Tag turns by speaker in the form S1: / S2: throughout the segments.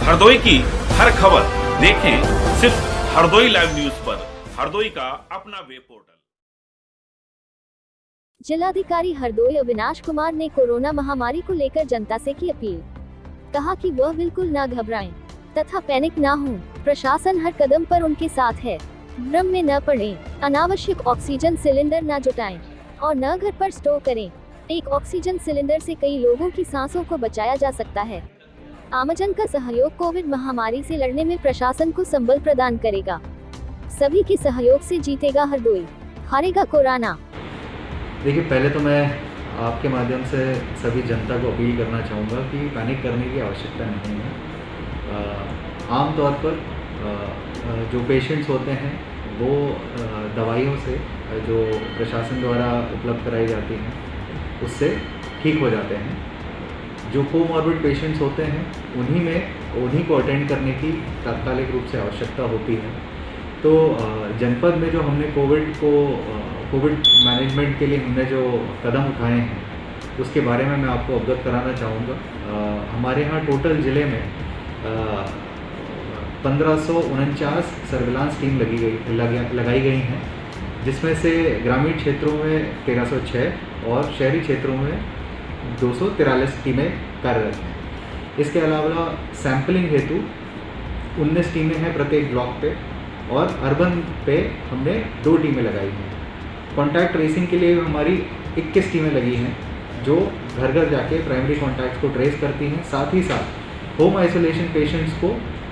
S1: हरदोई की हर खबर देखें सिर्फ हरदोई लाइव न्यूज पर। हरदोई का अपना वेब पोर्टल।
S2: जिलाधिकारी हरदोई अविनाश कुमार ने कोरोना महामारी को लेकर जनता से की अपील। कहा कि वह बिल्कुल न घबराएं तथा पैनिक न हों। प्रशासन हर कदम पर उनके साथ है। भ्रम में न पड़ें। अनावश्यक ऑक्सीजन सिलेंडर न जुटाएं और न घर पर स्टोर करें। एक ऑक्सीजन सिलेंडर से कई लोगों की सांसों को बचाया जा सकता है। आमजन का सहयोग कोविड महामारी से लड़ने में प्रशासन को संबल प्रदान करेगा। सभी के सहयोग से जीतेगा हरदोई, हारेगा कोरोना।
S3: देखिए, पहले तो मैं आपके माध्यम से सभी जनता को अपील करना चाहूँगा कि पैनिक करने की आवश्यकता नहीं है। आम तौर पर जो पेशेंट्स होते हैं वो दवाइयों से जो प्रशासन द्वारा उपलब्ध कराई जाती हैं उससे ठीक हो जाते हैं। जो कोमॉर्बिड पेशेंट्स होते हैं उन्हीं को अटेंड करने की तात्कालिक रूप से आवश्यकता होती है। तो जनपद में जो हमने कोविड मैनेजमेंट के लिए हमने जो कदम उठाए हैं उसके बारे में मैं आपको अवगत कराना चाहूँगा। हमारे यहाँ टोटल ज़िले में 1549 सर्विलांस टीम लगाई गई हैं, जिसमें से ग्रामीण क्षेत्रों में 1306 और शहरी क्षेत्रों में 243 टीमें कार्यरत हैं। इसके अलावा सैंपलिंग हेतु 19 टीमें हैं प्रत्येक ब्लॉक पे और अर्बन पे हमने 2 टीमें लगाई हैं। कॉन्टैक्ट ट्रेसिंग के लिए हमारी 21 टीमें लगी हैं जो घर घर जाके प्राइमरी कॉन्टैक्ट्स को ट्रेस करती हैं। साथ ही साथ होम आइसोलेशन पेशेंट्स को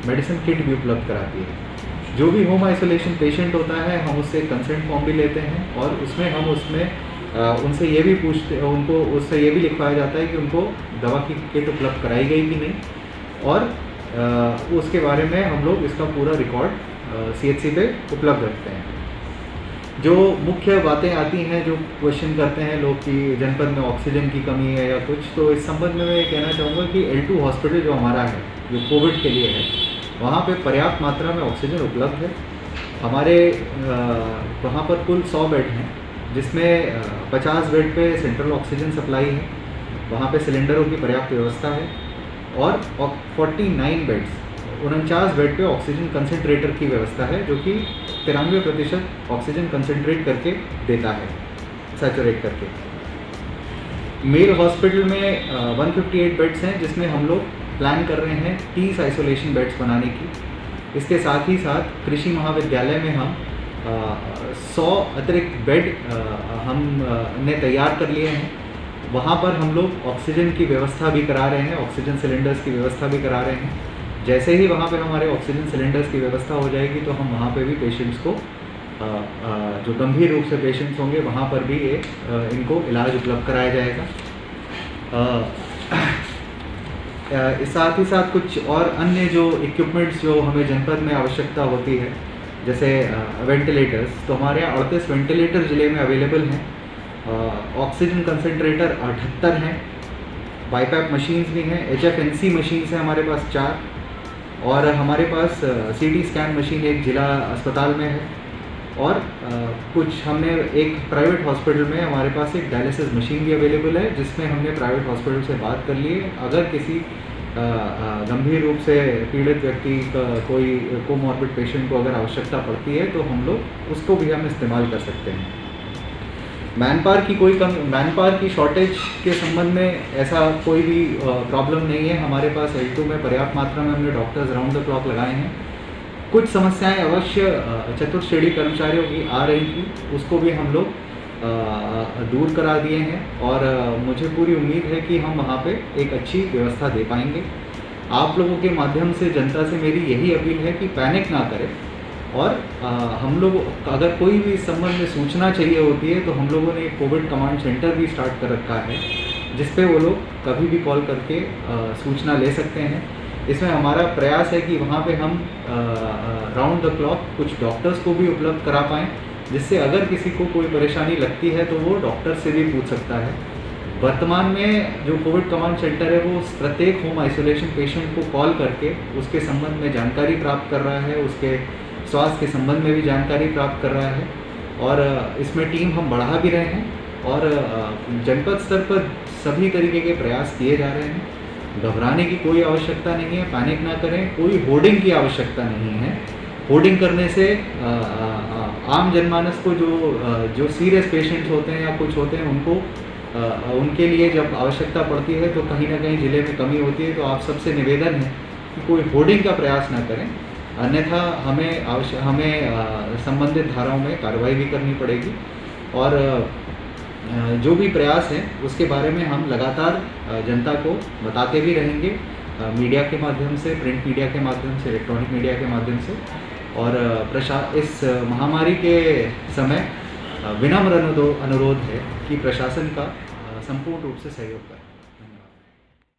S3: मेडिसिन किट भी उपलब्ध कराती है। जो भी होम आइसोलेशन पेशेंट होता है हम उससे कंसेंट फॉर्म भी लेते हैं और उसमें उनसे ये भी उससे ये भी लिखवाया जाता है कि उनको दवा की किट उपलब्ध कराई गई कि नहीं, और उसके बारे में हम लोग इसका पूरा रिकॉर्ड CHC पे उपलब्ध रखते हैं। जो मुख्य बातें आती हैं, जो क्वेश्चन करते हैं लोग कि जनपद में ऑक्सीजन की कमी है या कुछ, तो इस संबंध में मैं ये कहना चाहूँगा कि L2 हॉस्पिटल जो हमारा है, जो कोविड के लिए है, वहाँ पे पर्याप्त मात्रा में ऑक्सीजन उपलब्ध है। हमारे वहाँ पर कुल 100 बेड हैं, जिसमें 50 बेड पे सेंट्रल ऑक्सीजन सप्लाई है, वहाँ पे सिलेंडरों की पर्याप्त व्यवस्था है, और 49 बेड्स 49 बेड पे ऑक्सीजन कंसनट्रेटर की व्यवस्था है, जो कि 93% ऑक्सीजन कंसनट्रेट करके देता है, सैचुरेट करके। मेल हॉस्पिटल में 158 बेड्स हैं, जिसमें हम लोग प्लान कर रहे हैं 30 आइसोलेशन बेड्स बनाने की। इसके साथ ही साथ कृषि महाविद्यालय में हम 100 अतिरिक्त बेड हमने तैयार कर लिए हैं। वहाँ पर हम लोग ऑक्सीजन की व्यवस्था भी करा रहे हैं, ऑक्सीजन सिलेंडर्स की व्यवस्था भी करा रहे हैं। जैसे ही वहाँ पे हमारे ऑक्सीजन सिलेंडर्स की व्यवस्था हो जाएगी तो हम वहाँ पे भी पेशेंट्स को जो गंभीर रूप से पेशेंट्स होंगे वहाँ पर भी इनको इलाज उपलब्ध कराया जाएगा। साथ ही साथ कुछ और अन्य जो इक्विपमेंट्स जो हमें जनपद में आवश्यकता होती है, जैसे वेंटिलेटर्स, तो हमारे यहाँ 38 वेंटिलेटर ज़िले में अवेलेबल हैं। ऑक्सीजन कंसनट्रेटर 78 हैं, बाईपैप मशीन्स भी हैं, HFNC मशीन्स हैं हमारे पास 4, और हमारे पास CT स्कैन मशीन एक जिला अस्पताल में है, और कुछ हमने एक प्राइवेट हॉस्पिटल में हमारे पास एक डायलिसिस मशीन भी अवेलेबल है, जिसमें हमने प्राइवेट हॉस्पिटल से बात कर ली है। अगर किसी गंभीर रूप से पीड़ित व्यक्ति का कोई कोमॉर्बिड पेशेंट को अगर आवश्यकता पड़ती है तो हम लोग उसको भी हम इस्तेमाल कर सकते हैं। मैन पावर की शॉर्टेज के संबंध में ऐसा कोई भी प्रॉब्लम नहीं है। हमारे पास L2 में पर्याप्त मात्रा में हमने डॉक्टर्स राउंड द क्लॉक लगाए हैं। कुछ समस्याएं अवश्य चतुर्श्रेणी कर्मचारियों की आ रही थी, उसको भी हम लोग दूर करा दिए हैं, और मुझे पूरी उम्मीद है कि हम वहाँ पे एक अच्छी व्यवस्था दे पाएंगे। आप लोगों के माध्यम से जनता से मेरी यही अपील है कि पैनिक ना करें, और हम लोग अगर कोई भी इस संबंध में सूचना चाहिए होती है तो हम लोगों ने एक कोविड कमांड सेंटर भी स्टार्ट कर रखा है, जिस पे वो लोग कभी भी कॉल करके सूचना ले सकते हैं। इसमें हमारा प्रयास है कि वहाँ पे हम राउंड द क्लॉक कुछ डॉक्टर्स को भी उपलब्ध करा पाएँ, जिससे अगर किसी को कोई परेशानी लगती है तो वो डॉक्टर से भी पूछ सकता है। वर्तमान में जो कोविड कमांड सेंटर है वो प्रत्येक होम आइसोलेशन पेशेंट को कॉल करके उसके संबंध में जानकारी प्राप्त कर रहा है, उसके स्वास्थ्य के संबंध में भी जानकारी प्राप्त कर रहा है, और इसमें टीम हम बढ़ा भी रहे हैं, और जनपद स्तर पर सभी तरीके के प्रयास किए जा रहे हैं। घबराने की कोई आवश्यकता नहीं है, पैनिक ना करें, कोई होर्डिंग की आवश्यकता नहीं है। होर्डिंग करने से आम जनमानस को जो सीरियस पेशेंट्स होते हैं या कुछ होते हैं उनके लिए जब आवश्यकता पड़ती है तो कहीं ना कहीं ज़िले में कमी होती है। तो आप सबसे निवेदन है कि कोई होर्डिंग का प्रयास ना करें, अन्यथा हमें संबंधित धाराओं में कार्रवाई भी करनी पड़ेगी। और जो भी प्रयास हैं उसके बारे में हम लगातार जनता को बताते भी रहेंगे, मीडिया के माध्यम से, प्रिंट मीडिया के माध्यम से, इलेक्ट्रॉनिक मीडिया के माध्यम से। और इस महामारी के समय विनम्र अनुरोध है कि प्रशासन का संपूर्ण रूप से सहयोग करें।